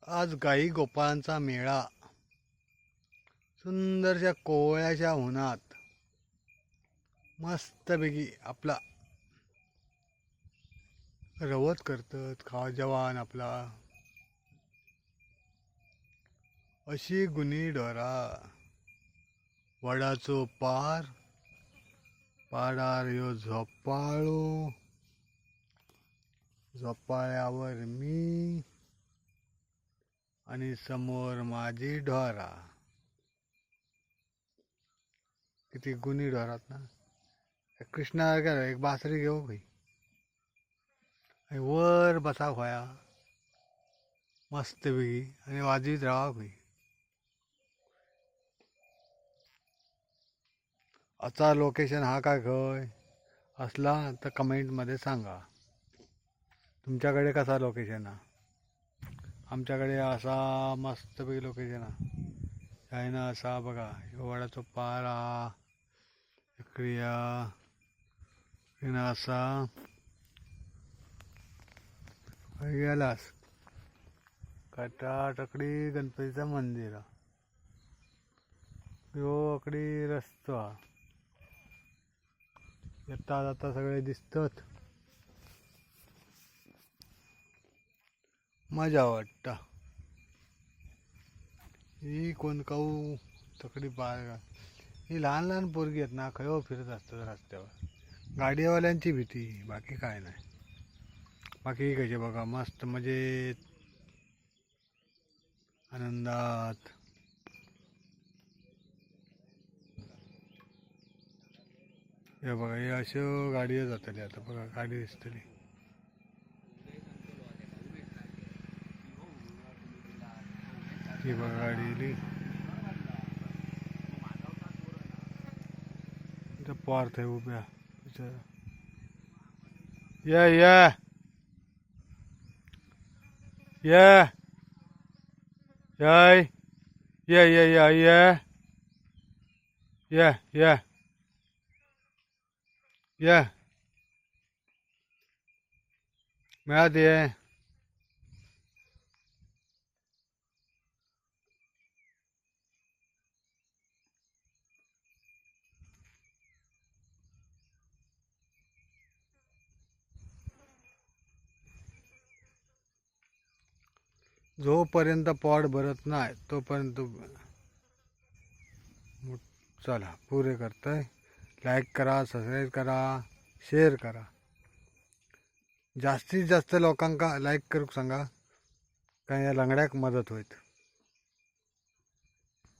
आज गाई गोपाळांचा मेळा सुंदरशा कोवळ्याच्या उन्हात मस्तपैकी आपला रवत करतात खा जवान आपला अशी गुणी डोरा वडाचो पार पाडार यो झोपाळू झोपाळ्यावर मी आणि समोर माझी ढोरा. किती गुणी ढोरात ना. कृष्णा एक बासरी घेऊ भाई आणि वर बसा खोया मस्तपैकी आणि वाजवीत राहा भाई. असा लोकेशन हा काय खय असला तर कमेंटमध्ये सांगा. तुमच्याकडे कसा लोकेशन हा. आमच्याकडे असा मस्तपैकी लोकेशन हा. आहे ना असा बघा वडाचा पारा क्रिया असा गेलास कटाटकडी गणपतीचं मंदिर यो अकडी रस्तो हा. येता जाता सगळे दिसतात. मजा वाटता. ही कोण काऊ तकडी पार ही लहान लहान पोरगी आहेत ना खय फिरत असतात रस्त्यावर. गाडीवाल्यांची भीती बाकी काय नाही. बाकी कसे बघा मस्त मजेत आनंदात. हे बघा हे अशा गाडी जातली आता बघा गाडी दिसतली. ही बघा गाडी इली पार्थ आहे उभ्या या या या याय या या या या या या या मिळात ये. जोपर्यंत पॉट भरत नाही तोपर्यंत चला पुरे करतोय. लाईक करा सबस्क्राईब करा शेअर करा. जास्तीत जास्त लोकांका लाईक करूक सांगा काय या लंगड्याक मदत होईल.